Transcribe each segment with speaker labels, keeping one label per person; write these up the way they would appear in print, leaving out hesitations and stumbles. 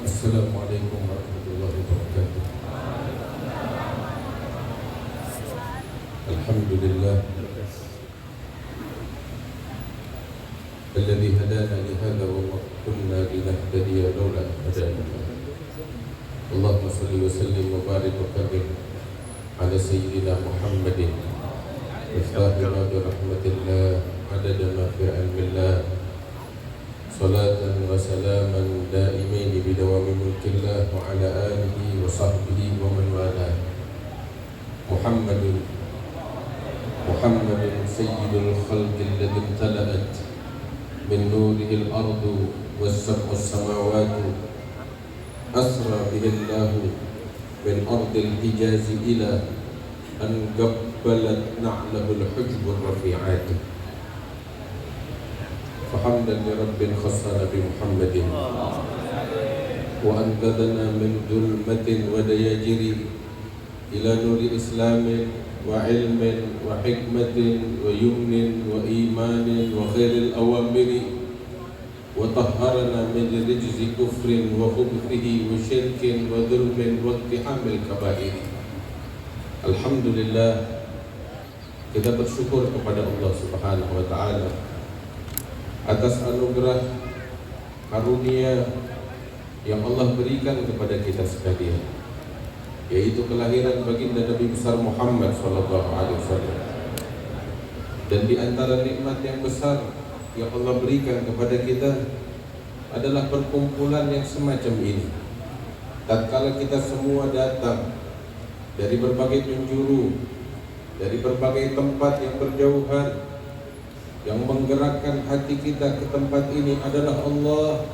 Speaker 1: Assalamualaikum warahmatullahi wabarakatuh. Alhamdulillah alladzi hadana li hadza wa ma kunna linahtadiya laula an hadana Allah. Allahumma shalli wa sallim wa barik wa karim ala sayyidina Muhammadin miftahi bi rahmatillah adada ma fi ilmillah salatan wa salaman daimin bi dawami mulkillah wa ala alihi wa sahbihi wa man wala. Muhammadun sayyidul khalqi alladhi imtala'at min nurihi al-ardu was-sab'u as-samawati asra bihi Allahu min ardil Hijaz ila an qabbalat na'lahu al-hujb ar-rafi'at. Fahamdan li rabbin khassana bi Muhammadin wa anqadhana min dhulmatin wa dayajiri ila nuri islamin wa ilmin wa hikmatin wa yumnin wa imanin wa khairil awamiri wa tahharana min rijzi kufrin wa khubthihi wa syirkin wa dhulmin wa iktihamil kabairi. Alhamdulillah, kita bersyukur kepada Allah Subhanahu wa ta'ala atas anugerah karunia yang Allah berikan kepada kita sekalian, yaitu kelahiran baginda Nabi besar Muhammad SAW. Dan di antara nikmat yang besar yang Allah berikan kepada kita adalah perkumpulan yang semacam ini. Tatkala kita semua datang dari berbagai penjuru, dari berbagai tempat yang berjauhan, yang menggerakkan hati kita ke tempat ini adalah Allah,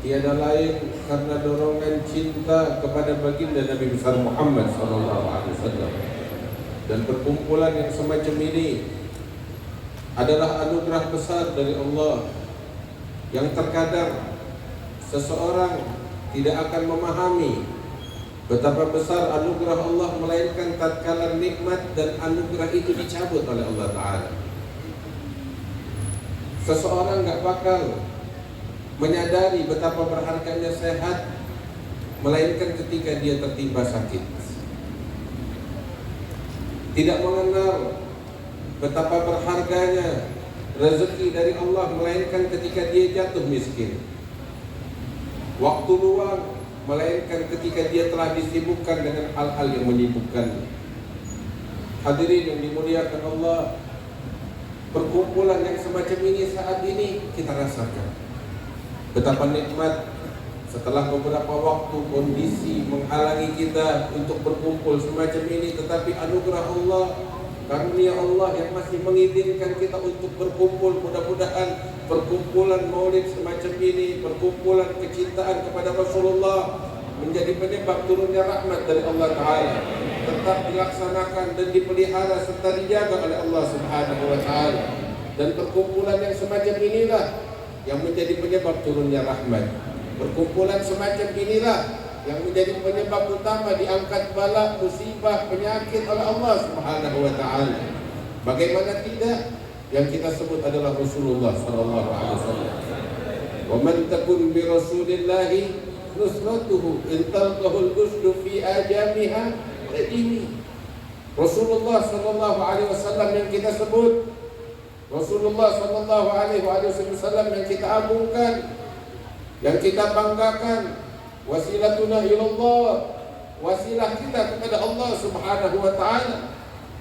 Speaker 1: tiada lain karena dorongan cinta kepada baginda Nabi besar Muhammad SAW. Dan perkumpulan yang semacam ini adalah anugerah besar dari Allah yang terkadang seseorang tidak akan memahami betapa besar anugerah Allah, melainkan tatkala nikmat dan anugerah itu dicabut oleh Allah Ta'ala. Seseorang gak bakal menyadari betapa berharganya sehat melainkan ketika dia tertimpa sakit. Tidak mengenal betapa berharganya rezeki dari Allah melainkan ketika dia jatuh miskin. Waktu luang melainkan ketika dia telah disibukkan dengan hal-hal yang menyibukkan. Hadirin yang dimuliakan Allah, perkumpulan yang semacam ini saat ini kita rasakan betapa nikmat. Setelah beberapa waktu kondisi menghalangi kita untuk berkumpul semacam ini, tetapi anugerah Allah, karunia Allah yang masih mengizinkan kita untuk berkumpul. Mudah-mudahan perkumpulan maulid semacam ini, perkumpulan kecintaan kepada Rasulullah, menjadi penyebab turunnya rahmat dari Allah Ta'ala, tetap dilaksanakan dan dipelihara serta dijaga oleh Allah Subhanahu wa ta'ala. Dan perkumpulan yang semacam inilah yang menjadi penyebab turunnya rahmat. Perkumpulan semacam inilah yang menjadi penyebab utama diangkat bala, musibah, penyakit oleh Allah Subhanahu wa ta'ala. Bagaimana tidak, yang kita sebut adalah Rasulullah sallallahu alaihi wasallam. Wa man takun bi Rasulillahi nusratuhu in talqahu al-usdu fi ajamiha rajimi. Rasulullah sallallahu alaihi wasallam yang kita sebut, Rasulullah sallallahu alaihi wasallam yang kita agungkan, yang kita banggakan, wasilatuna ilallah, wasilah kita kepada Allah Subhanahu wa ta'ala.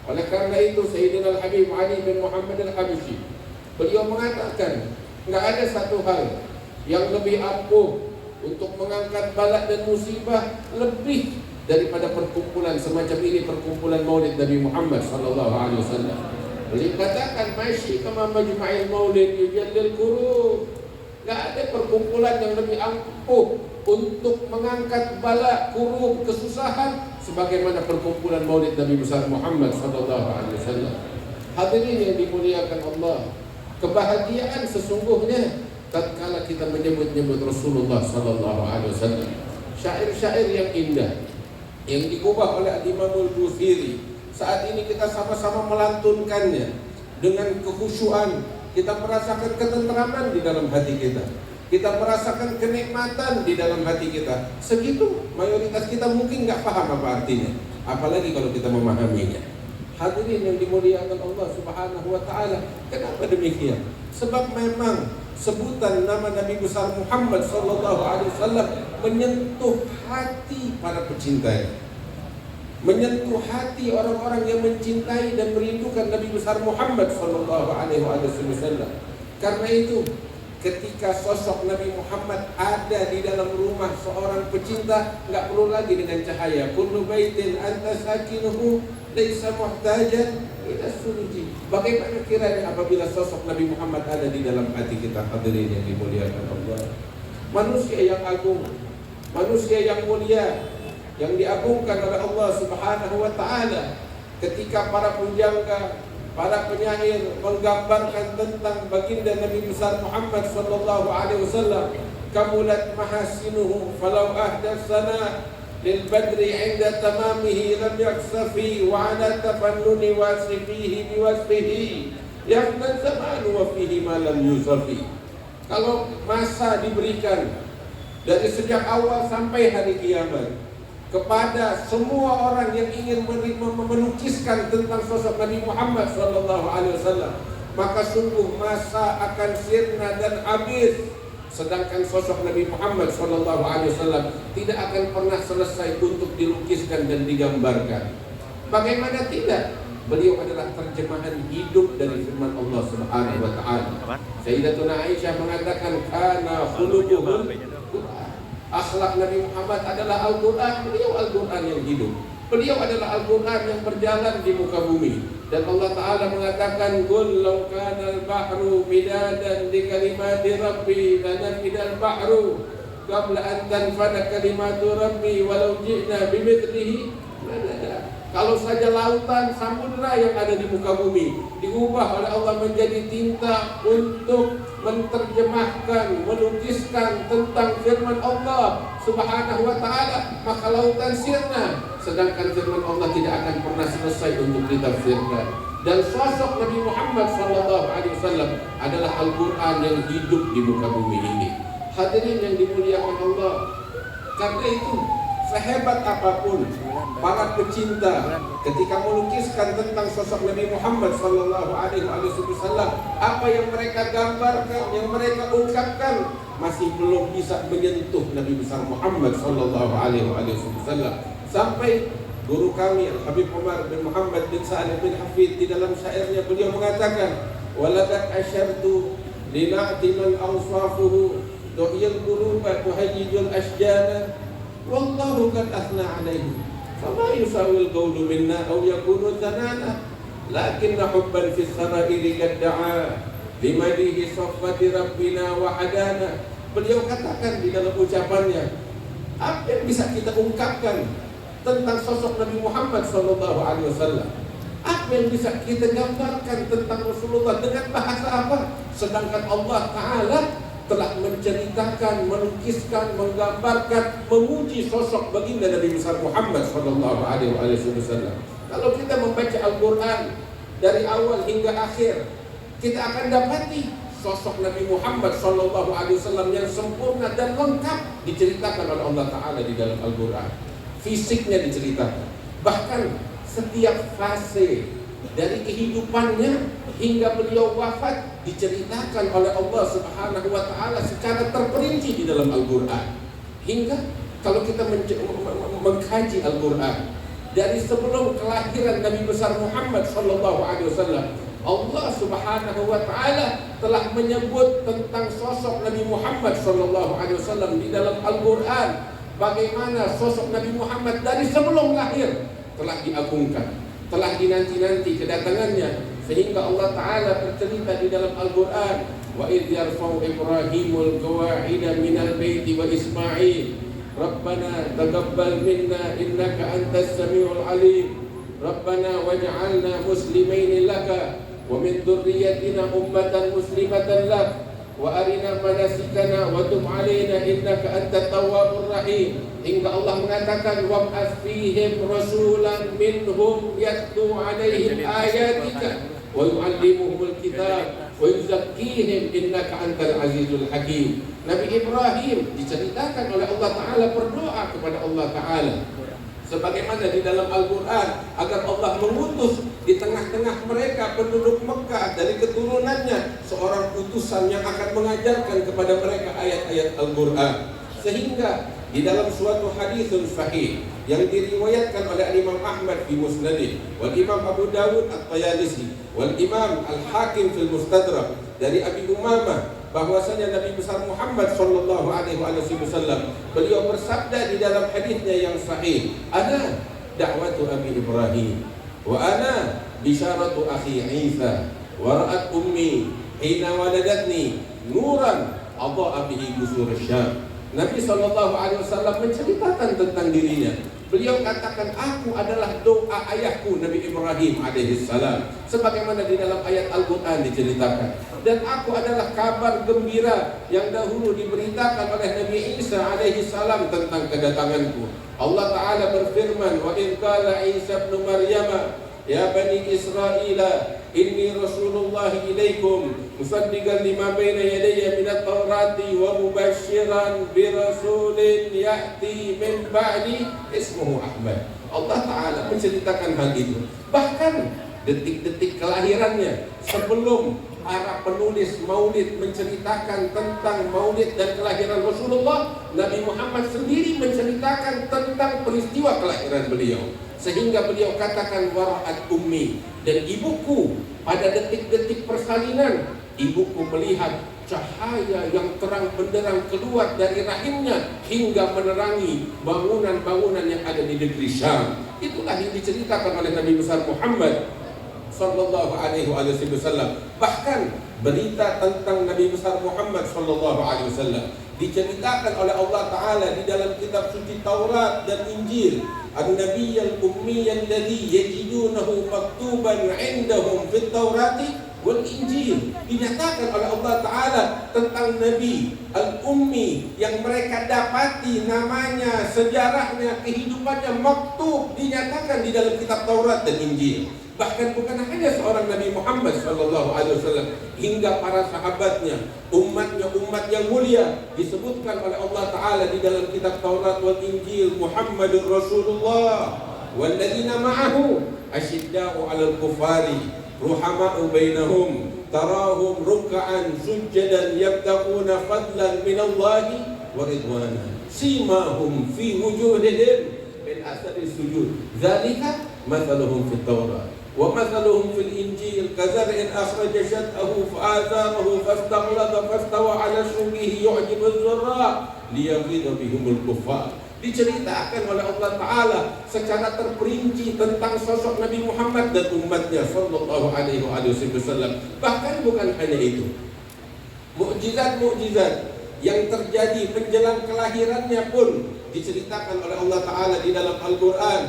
Speaker 1: Oleh karena itu Sayyidina Al-Habib Ali bin Muhammad Al-Habishi, beliau mengatakan, enggak ada satu hal yang lebih ampuh untuk mengangkat bala dan musibah lebih daripada perkumpulan semacam ini, perkumpulan maulid Nabi Muhammad sallallahu alaihi wasallam. Beliau katakan, masyi kama majma'il maulid yujallil qurub. Enggak ada perkumpulan yang lebih ampuh untuk mengangkat bala, kurub, kesusahan sebagaimana perkumpulan maulid Nabi besar Muhammad sallallahu alaihi wasallam. Hadirin yang dimuliakan Allah, kebahagiaan sesungguhnya tatkala kita menyebut-nyebut Rasulullah sallallahu alaihi wasallam. Syair-syair yang indah yang diubah oleh Imam Al-Busiri, saat ini kita sama-sama melantunkannya dengan kekhusyuan. Kita merasakan ketentraman di dalam hati kita. kita merasakan kenikmatan di dalam hati kita. Segitu mayoritas kita mungkin nggak paham apa artinya, apalagi kalau kita memahaminya. Hadirin yang dimuliakan Allah Subhanahu wa taala. Kenapa demikian? Sebab memang sebutan nama Nabi besar Muhammad sallallahu alaihi wasallam menyentuh hati para pecintanya. Menyentuh hati orang-orang yang mencintai dan merindukan Nabi besar Muhammad sallallahu alaihi wasallam. Karena itu, ketika sosok Nabi Muhammad ada di dalam rumah seorang pecinta, nggak perlu lagi dengan cahaya. Kullu baitin anta sakinuhu laisa muhtajan ila suruji. Bagaimana kiranya apabila sosok Nabi Muhammad ada di dalam hati kita, hadirin yang dimuliakan Allah. Manusia yang agung, manusia yang mulia, yang diagungkan oleh Allah Subhanahu wa taala. Ketika para pujangga, para penyair menggambarkan tentang baginda Nabi besar Muhammad sallallahu alaihi wasallam, kamulat mahasinuhu falau ahdatsana lil badri 'inda tamamihi lam yaksafi wa 'ala tafannuni wasifihi biwasfihi yafna zamanu wa fihi ma lam yusafi. Kalau masa diberikan dari sejak awal sampai hari kiamat kepada semua orang yang ingin melukiskan tentang sosok Nabi Muhammad SAW, maka sungguh masa akan sirna dan habis. Sedangkan sosok Nabi Muhammad SAW tidak akan pernah selesai untuk dilukiskan dan digambarkan. Bagaimana tidak? Beliau adalah terjemahan hidup dari firman Allah Subhanahu wa taala. Sayyidatuna Aisyah mengatakan kana khuluquhul Qur'an. Akhlak Nabi Muhammad adalah Al-Quran. Beliau Al-Quran yang hidup. Beliau adalah Al-Quran yang berjalan di muka bumi. Dan Allah Ta'ala mengatakan Qul law kana al-bahru midadan li kalimati Rabbi lanafida al-bahru qabla an tanfada kalimatu Rabbi walau ji'na bimithlihi madada. Kalau saja lautan, samudra yang ada di muka bumi diubah oleh Allah menjadi tinta untuk menerjemahkan, melukiskan tentang firman Allah Subhanahu wa taala, maka lautan sirna. Sedangkan firman Allah tidak akan pernah selesai untuk ditafsirkan. Dan sosok Nabi Muhammad sallallahu alaihi wasallam adalah Al-Qur'an yang hidup di muka bumi ini. Hadirin yang dimuliakan Allah, karena itu sehebat apapun para pecinta ketika melukiskan tentang sosok Nabi Muhammad sallallahu alaihi wasallam, apa yang mereka gambarkan, yang mereka ungkapkan masih belum bisa menyentuh Nabi besar Muhammad sallallahu alaihi wasallam. Sampai guru kami Habib Umar bin Muhammad bin Sa'ad bin Hafid di dalam syairnya beliau mengatakan, walakat asyartu lina'ti man awsafuhu du'yal quluba tuhayyijul asjana wallahu kad athna alaihi fama yusawil qawlu minna aw yakunu zanana lakinna hubban fis sarairi qad da'a limadihi saffati rabbina wa hadana. Beliau katakan di dalam ucapannya, apa yang bisa kita ungkapkan tentang sosok Nabi Muhammad sallallahu alaihi wasallam? Apa yang bisa kita gambarkan tentang Rasulullah dengan bahasa apa? Sedangkan Allah Ta'ala telah menceritakan, melukiskan, menggambarkan, memuji sosok baginda Nabi besar Muhammad sallallahu alaihi wasallam. Kalau kita membaca Al-Quran dari awal hingga akhir, kita akan dapati sosok Nabi Muhammad sallallahu alaihi wasallam yang sempurna dan lengkap diceritakan oleh Allah Ta'ala di dalam Al-Quran. Fisiknya diceritakan, bahkan setiap fase dari kehidupannya hingga beliau wafat diceritakan oleh Allah Subhanahu wa taala secara terperinci di dalam Al-Qur'an. Hingga kalau kita mengkaji Al-Qur'an dari sebelum kelahiran Nabi besar Muhammad sallallahu alaihi wasallam, Allah Subhanahu wa taala telah menyebut tentang sosok Nabi Muhammad sallallahu alaihi wasallam di dalam Al-Qur'an. Bagaimana sosok Nabi Muhammad dari sebelum lahir telah diagungkan, telah dinanti-nanti kedatangannya, sehingga Allah Ta'ala bercerita di dalam Al-Quran, wa idh yarfa'u Ibrahimul qawa'ida minal baiti wa Ismail Rabbana taqabbal minna innaka antas samiul alim Rabbana waj'alna muslimaini laka wa min dhurriyyatina ummatan muslimatan lak wa arina manasikana wa tub alaina innaka antat tawwabur rahim. Hingga Allah mengatakan wab'ats fihim rasulan minhum yatlu alaihim ayatika wa yu'allimuhumul kitab wa yuzakkihim innaka antal azizul hakim. Nabi Ibrahim diceritakan oleh Allah Ta'ala berdoa kepada Allah Ta'ala, sebagaimana di dalam Al-Quran, agar Allah mengutus di tengah-tengah mereka penduduk Mekah dari keturunannya seorang utusan yang akan mengajarkan kepada mereka ayat-ayat Al-Quran. Sehingga di dalam suatu hadithun sahih yang diriwayatkan oleh Imam Ahmad di Musnadih, wal Imam Abu Dawud At-Tayalisi, wal Imam Al-Hakim fil Mustadrak, dari Abi Umamah, bahwasanya Nabi besar Muhammad sallallahu alaihi wasallam beliau bersabda di dalam hadisnya yang sahih, "Ana da'watu Abi Ibrahim wa ana bisyaratu akhi Isa wa ra'at ummi hina waladatni nuran adha'a bihi busur Syam." Nabi sallallahu alaihi wasallam menceritakan tentang dirinya. Beliau katakan, aku adalah doa ayahku Nabi Ibrahim alaihissalam, sebagaimana di dalam ayat Al-Quran diceritakan. Dan aku adalah kabar gembira yang dahulu diberitakan oleh Nabi Isa alaihissalam tentang kedatanganku. Allah Ta'ala berfirman, wa in qala Isa ibn Maryam ya bani Israila inni Rasulullah ilaikum musaddiqan lima baina yadayya minat Taurati wa mubashiran bi rasulin ya'ti min ba'di ismuhu Ahmad. Allah Ta'ala menceritakan hal itu. Bahkan detik-detik kelahirannya, sebelum para penulis maulid menceritakan tentang maulid dan kelahiran Rasulullah, Nabi Muhammad sendiri menceritakan tentang peristiwa kelahiran beliau. Sehingga beliau katakan, wara'at ummi, dan ibuku pada detik-detik persalinan, ibuku melihat cahaya yang terang benderang keluar dari rahimnya hingga menerangi bangunan-bangunan yang ada di negeri Syam. Itulah yang diceritakan oleh Nabi besar Muhammad sallallahu alaihi wasallam. Bahkan berita tentang Nabi besar Muhammad sallallahu alaihi wasallam diceritakan oleh Allah Ta'ala di dalam kitab suci Taurat dan Injil. An-Nabiyyal Ummiyal ladzi yajidunahu maktuban 'indahum fit Taurati wal Injil. Dinyatakan oleh Allah Ta'ala tentang Nabi Al-Ummi yang mereka dapati namanya, sejarahnya, kehidupannya maktub, dinyatakan di dalam kitab Taurat dan Injil. Bahkan bukan hanya seorang Nabi Muhammad SAW, hingga para sahabatnya, umatnya, umat yang mulia, disebutkan oleh Allah Ta'ala di dalam kitab Taurat wal Injil, Muhammadur Rasulullah walladzina ma'ahu asyidda'u 'alal kufari ruhama'u bainahum tarahum ruk'an sujjadan yabtaquna fadlan minallahi wa ridwana simahum fi wujuhihim min athari sujud dzalika mathaluhum fit Taurat wa mathaluhum fil Injil kazar'in akhraja syat'ahu fa'azarahu fastaghlaba fastawa 'ala suqihi yu'jibu az-zurra liyaghidha bihumul kuffar. Diceritakan oleh Allah Ta'ala secara terperinci tentang sosok Nabi Muhammad dan umatnya sallallahu alaihi wasallam. Bahkan bukan hanya itu, mukjizat-mukjizat yang terjadi menjelang kelahirannya pun diceritakan oleh Allah Ta'ala di dalam Al-Quran.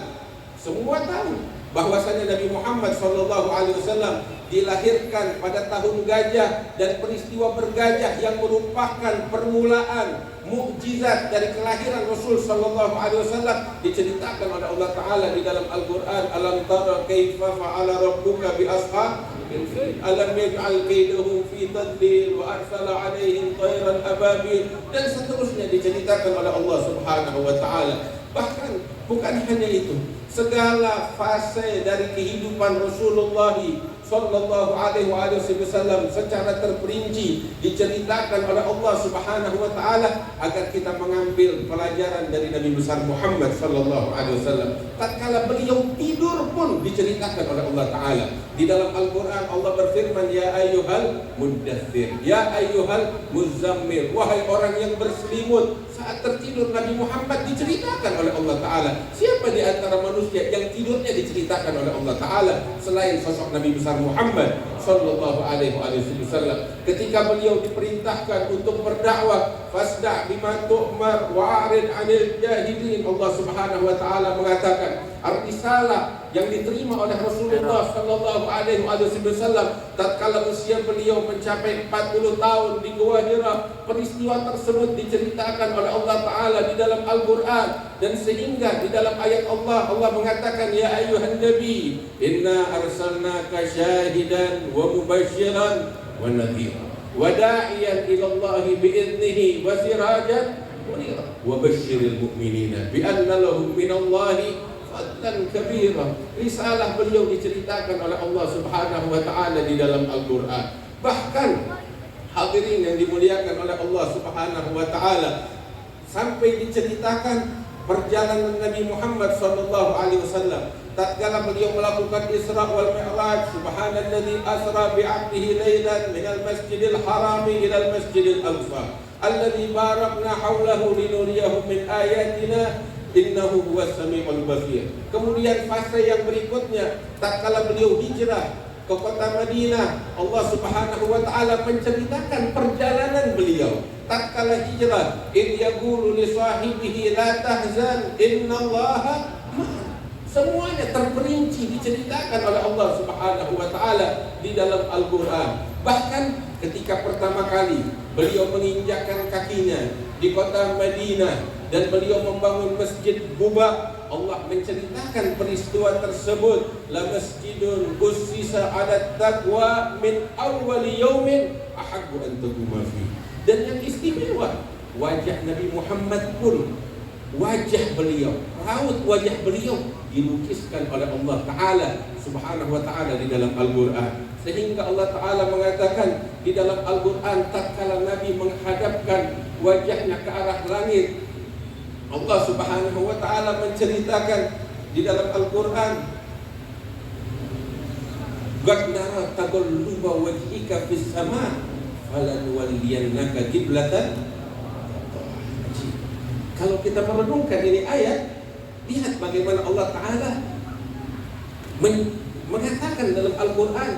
Speaker 1: Semua tahu bahwasanya Nabi Muhammad SAW dilahirkan pada tahun gajah, dan peristiwa bergajah yang merupakan permulaan mukjizat dari kelahiran Rasul SAW diceritakan oleh Allah Ta'ala di dalam Al-Quran. Alam tara kaifa fa'ala rabbuka bi ashabil fil alam yaj'al kaidahum fi tadlil wa arsala 'alaihim tayran ababil, dan seterusnya diceritakan oleh Allah Subhanahu wa Ta'ala. Bahkan bukan hanya itu, segala fase dari kehidupan Rasulullah sallallahu alaihi wasallam secara terperinci diceritakan oleh Allah Subhanahu wa Ta'ala agar kita mengambil pelajaran dari Nabi besar Muhammad sallallahu alaihi wasallam. Tatkala beliau tidur pun diceritakan oleh Allah Ta'ala. Di dalam Al-Quran Allah berfirman, ya ayyuhal muddaththir, ya ayyuhal muzammil, wahai orang yang berselimut. Saat tertidur Nabi Muhammad diceritakan oleh Allah Ta'ala. Siapa di antara manusia yang tidurnya diceritakan oleh Allah Ta'ala selain sosok Nabi besar Muhammad sallallahu alaihi wasallam? Ketika beliau diperintahkan untuk berdakwah, fasda' bima tu'mar wa a'rid 'anil jahilin, Allah Subhanahu wa Ta'ala mengatakan ar-risalah yang diterima oleh Rasulullah sallallahu alaihi wasallam tatkala usia beliau mencapai 40 tahun di Gua Hira. Peristiwa tersebut diceritakan oleh Allah Ta'ala di dalam Al-Quran, dan sehingga di dalam ayat Allah mengatakan, ya ayyuhan nabi inna arsalnaka syahidan wa mubasyiran wa nadhira. wa da'iyan ila Allah bi'idnihi wa sirajan munira wa basyiril mu'minina bi anna lahum minallahi fadlan kabira. Risalah beliau diceritakan oleh Allah Subhanahu wa taala di dalam Al-Qur'an. Bahkan hadirin yang dimuliakan oleh Allah Subhanahu wa taala, sampai diceritakan perjalanan Nabi Muhammad sallallahu alaihi wasallam tatkala beliau melakukan Isra wal Mi'raj. Subhanalladzi asra bi 'abdihi lailan minal masjidil harami ilal masjidil aqsa alladzi barakna haulahu linuriyahu min ayatina innahu huwas samiul basir. Kemudian fase yang berikutnya tatkala beliau hijrah ke kota Madinah, Allah Subhanahu wa taala menceritakan perjalanan beliau tatkala hijrah, id yaqulu li sahibihi la tahzan innallaha ma'ana. Semuanya terperinci diceritakan oleh Allah Subhanahu wa taala di dalam Al-Qur'an. Bahkan ketika pertama kali beliau menginjakkan kakinya di kota Madinah dan beliau membangun Masjid Quba, Allah menceritakan peristiwa tersebut. La masjidun ussisa 'ala taqwa min awwali yaumin ahabbu an taquma fi. Dan yang istimewa, wajah Nabi Muhammad pun, wajah beliau, raut wajah beliau dilukiskan oleh Allah Ta'ala Subhanahu wa Ta'ala di dalam Al-Quran. Sehingga Allah Ta'ala mengatakan di dalam Al-Quran, tatkala Nabi menghadapkan wajahnya ke arah langit, Allah Subhanahu wa Ta'ala menceritakan di dalam Al-Quran, qad nara taqalluba wajhika fis sama' falanwalliyannaka qiblatan. Kalau kita merenungkan ini ayat, lihat bagaimana Allah Ta'ala mengatakan dalam Al-Quran,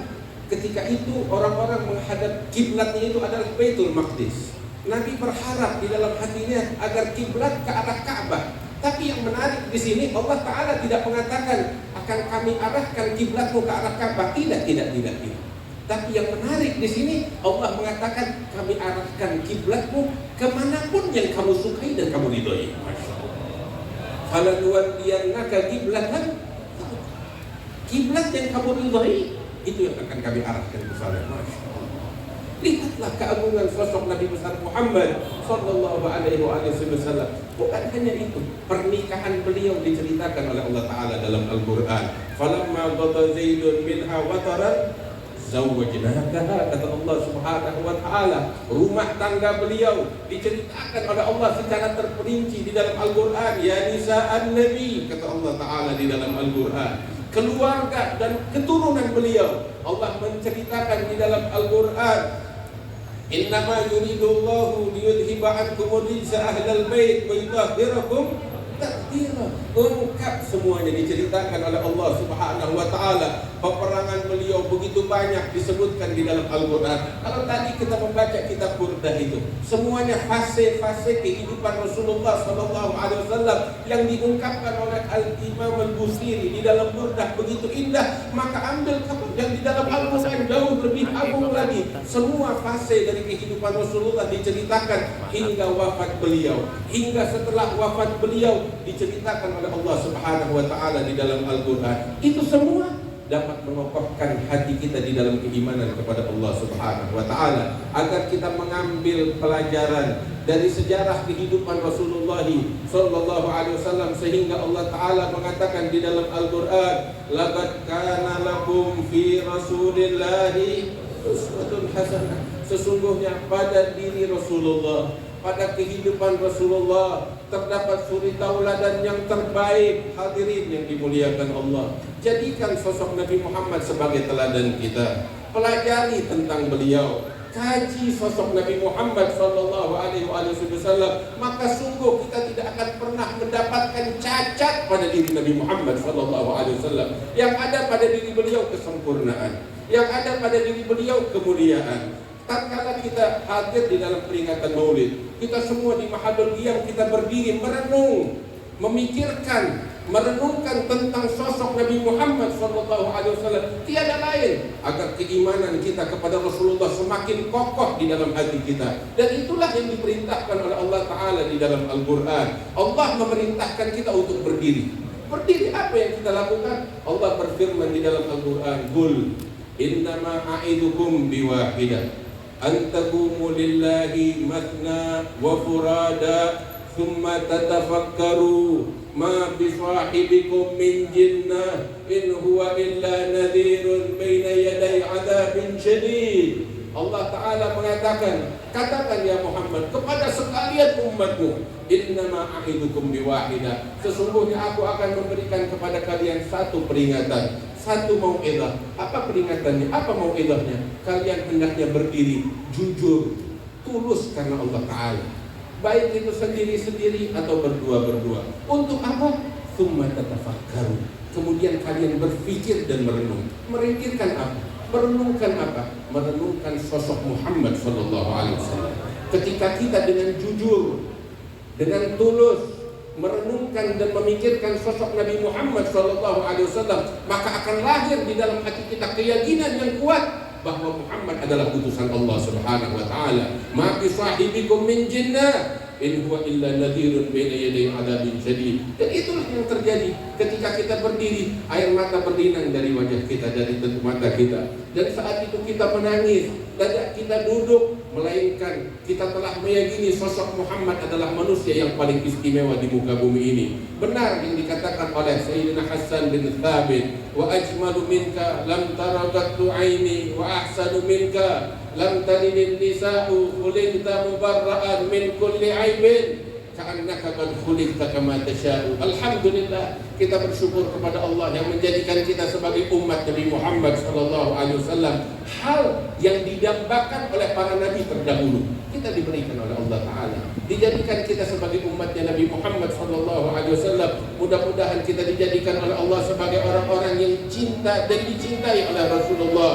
Speaker 1: ketika itu orang-orang menghadap kiblatnya itu adalah Baitul Maqdis. Nabi berharap di dalam hatinya agar kiblat ke arah Ka'bah. Tapi yang menarik di sini, Allah Ta'ala tidak mengatakan akan kami arahkan kiblatmu ke arah Ka'bah. Tidak. Tapi yang menarik di sini, Allah mengatakan kami arahkan kiblatmu kemanapun yang kamu sukai dan kamu ridhoi. Masya Allah. Falanwalliyannaka qiblatan, kiblat yang kamu ridhoi itu yang akan kami arahkan ke sana. Masya Allah. Lihatlah keagungan sosok Nabi besar Muhammad sallallahu alaihi wasallam. Bukan hanya itu, pernikahan beliau diceritakan oleh Allah Ta'ala dalam Al-Quran. Falamma qada Zaidun minha wataran zawwajnakaha, kata Allah Subhanahu wa Ta'ala. Rumah tangga beliau diceritakan oleh Allah secara terperinci di dalam Al-Quran. Ya nisa'an Nabi, kata Allah Ta'ala di dalam Al-Quran. Keluarga dan keturunan beliau Allah menceritakan di dalam Al-Quran. Innama yuridullahu liyudhiba ankum rijsa ahlal bait wa yutahhirakum tathira. Lengkap semuanya diceritakan oleh Allah Subhanahu wa Ta'ala. Peperangan beliau begitu banyak disebutkan di dalam Al-Quran. Kalau tadi kita membaca kitab Burdah itu, semuanya fase-fase kehidupan Rasulullah Sallallahu Alaihi Wasallam yang diungkapkan oleh Al-Imam Al-Busiri di dalam Burdah begitu indah. Maka ambil yang di dalam Al-Quran jauh lebih agung lagi. Semua fase dari kehidupan Rasulullah diceritakan hingga wafat beliau, hingga setelah wafat beliau diceritakan oleh Allah Subhanahu wa Ta'ala di dalam Al-Quran. Itu semua dapat mengokohkan hati kita di dalam keimanan kepada Allah Subhanahu wa Ta'ala, agar kita mengambil pelajaran dari sejarah kehidupan Rasulullah sallallahu alaihi wasallam, sehingga Allah Ta'ala mengatakan di dalam Al-Quran, laqad kana lakum fi Rasulillahi uswatun hasanah. Sesungguhnya pada diri Rasulullah, pada kehidupan Rasulullah terdapat suri tauladan yang terbaik. Hadirin yang dimuliakan Allah, jadikan sosok Nabi Muhammad sebagai teladan kita. Pelajari tentang beliau, kaji sosok Nabi Muhammad sallallahu alaihi wasallam, maka sungguh kita tidak akan pernah mendapatkan cacat pada diri Nabi Muhammad sallallahu alaihi wasallam. Yang ada pada diri beliau kesempurnaan, yang ada pada diri beliau kemuliaan. Tatkala kita hadir di dalam peringatan Maulid, kita semua di Mahadul Qiyam kita berdiri merenung, memikirkan, merenungkan tentang sosok Nabi Muhammad SAW. Tiada lain agar keimanan kita kepada Rasulullah semakin kokoh di dalam hati kita. Dan itulah yang diperintahkan oleh Allah Ta'ala di dalam Al-Quran. Allah memerintahkan kita untuk berdiri. Berdiri apa yang kita lakukan? Allah berfirman di dalam Al-Quran, Qul innama a'idukum biwahidah an taqumu lillahi mathna wa furada thumma tatafakkaru ma bisahibikum min jinnah in huwa illa nadhirun baina yaday adzabin syadid. Allah Ta'ala mengatakan, katakan ya Muhammad kepada sekalian umatmu, innama a'idukum biwahidah, sesungguhnya aku akan memberikan kepada kalian satu peringatan, satu mau'izah. Apa peringatannya? Apa mau'izahnya? Kalian hendaknya berdiri jujur, tulus karena Allah Ta'ala, baik itu sendiri-sendiri atau berdua-berdua. Untuk apa? Tsumma tatafakkaru, kemudian kalian berpikir dan merenung. Memikirkan apa? Merenungkan apa? Merenungkan sosok Muhammad sallallahu alaihi wasallam. Ketika kita dengan jujur, dengan tulus merenungkan dan memikirkan sosok Nabi Muhammad sallallahu alaihi wasallam, maka akan lahir di dalam hati kita keyakinan yang kuat bahwa Muhammad adalah utusan Allah Subhanahu wa taala. Ma bi sahibikum min jinnah in huwa illa nadhirun baina yaday adzabin syadid. Dan itulah yang terjadi ketika kita berdiri, air mata berlinang dari wajah kita, dari tetu mata kita. Dan saat itu kita menangis, tidak kita duduk, melainkan kita telah meyakini sosok Muhammad adalah manusia yang paling istimewa di muka bumi ini. Benar yang dikatakan oleh Sayyidina Hasan bin Thabit, wa ajmalu minka lam taradat aini wa ahsanu minka lam talidin nisa'u khuliqta mubarra'an min kulli aibin ka'annaka qad khuliqta kama tasha'u. Alhamdulillah, kita bersyukur kepada Allah yang menjadikan kita sebagai umat Nabi Muhammad sallallahu alaihi wasallam. Hal yang didambakan oleh para nabi terdahulu kita diberikan oleh Allah Ta'ala. Dijadikan kita sebagai umatnya Nabi Muhammad sallallahu alaihi wasallam. Mudah-mudahan kita dijadikan oleh Allah sebagai orang-orang yang cinta dan dicintai oleh Rasulullah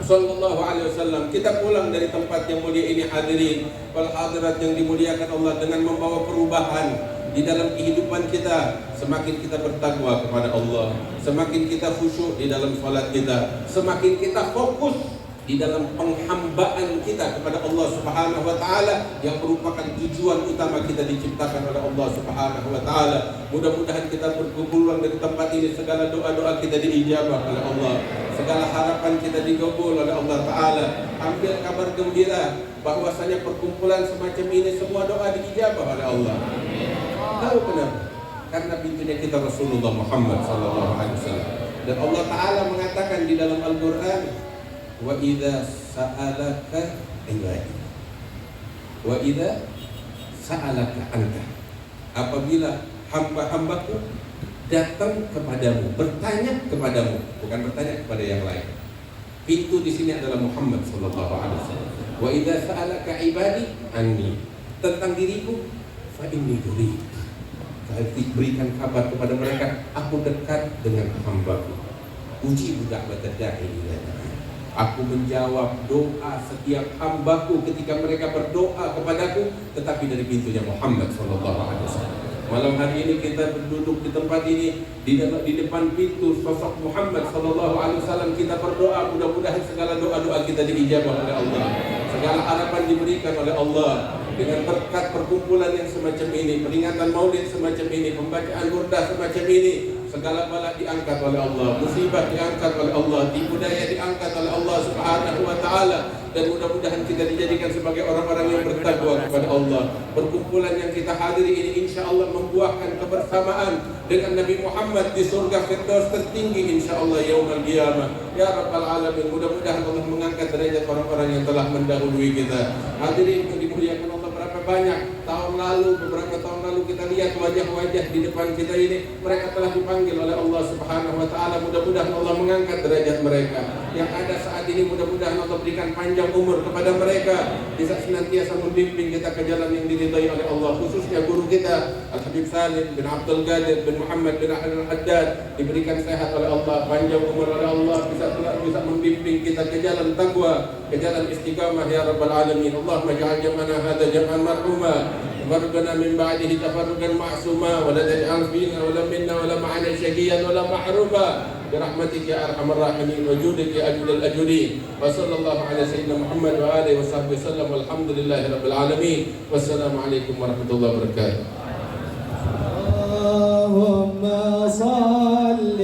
Speaker 1: sallallahu alaihi wasallam. Kita pulang dari tempat yang mulia ini, hadirin wal hadirat yang dimuliakan Allah, dengan membawa perubahan di dalam kehidupan kita. Semakin kita bertakwa kepada Allah, semakin kita khusyuk di dalam salat kita, semakin kita fokus di dalam penghambaan kita kepada Allah Subhanahu wa taala yang merupakan tujuan utama kita diciptakan oleh Allah Subhanahu wa taala. Mudah-mudahan kita berkumpul dari tempat ini, segala doa-doa kita diijabah oleh Allah, segala harapan kita dikabul oleh Allah Ta'ala. Ambil kabar gembira bahwasanya perkumpulan semacam ini semua doa diijabah oleh Allah. Tahu kenapa? Karena pintunya kita Rasulullah Muhammad sallallahu alaihi wasallam. Dan Allah Ta'ala mengatakan di dalam Al-Quran, wa idza sa'alaka ibadi, wa idza sa'alaka anta, apabila hamba-hambaku datang kepadamu, bertanya kepadamu, bukan bertanya kepada yang lain. Pintu di sini adalah Muhammad sallallahu alaihi wasallam. Wa idza sa'alaka ibadi anni, tentang diriku, fa inni qareeb, berikan kabar kepada mereka, aku dekat dengan hambaku. Ujibu da'watad da'i ilaihi, aku menjawab doa setiap hambaku ketika mereka berdoa kepadaku, tetapi dari pintunya Muhammad sallallahu alaihi wasallam. Malam hari ini kita duduk di tempat ini, di depan pintu sosok Muhammad sallallahu alaihi wasallam, kita berdoa, mudah-mudahan segala doa-doa kita diijabah oleh Allah, segala harapan diberikan oleh Allah. Dengan berkat perkumpulan yang semacam ini, peringatan maulid semacam ini, pembacaan burdah semacam ini, segala bala diangkat oleh Allah, musibah diangkat oleh Allah, tipu daya diangkat oleh Allah Subhanahu wa taala. Dan mudah-mudahan kita dijadikan sebagai orang-orang yang bertakwa kepada Allah. Perkumpulan yang kita hadiri ini insya Allah membuahkan kebersamaan dengan Nabi Muhammad di surga Firdaus tertinggi insya Allah yaumul qiyamah. Ya Rabbal Alamin, mudah-mudahan Allah mengangkat derajat orang-orang yang telah mendahului kita. Hadirin yang dimuliakan Allah, berapa banyak beberapa tahun lalu kita lihat wajah-wajah di depan kita ini, mereka telah dipanggil oleh Allah Subhanahu wa taala. Mudah-mudahan Allah mengangkat derajat mereka. Yang ada saat ini mudah-mudahan Allah berikan panjang umur kepada mereka, bisa senantiasa membimbing kita ke jalan yang diridhai oleh Allah. Khususnya guru kita Al-Habib Salim bin Abdul Qadir bin Muhammad bin Al-Haddad, diberikan sehat oleh Allah, panjang umur oleh Allah, bisa membimbing kita ke jalan taqwa, ke jalan istiqamah ya Rabbal Alamin. Allahumma ja'al jam'ana hadza jam'an marhuma, tafarraqna min ba'dihi tafarruqan ma'suma, wa la taj'al fina wa la minna wa la ma'ana syaqiyan wa la mahruma برحمتك يا ارحم الراحمين وجودك يا اجود الاجودين. وصلى الله على سيدنا محمد واله وصحبه وسلم والحمد لله رب العالمين والسلام عليكم ورحمه الله وبركاته.
Speaker 2: اللهم صل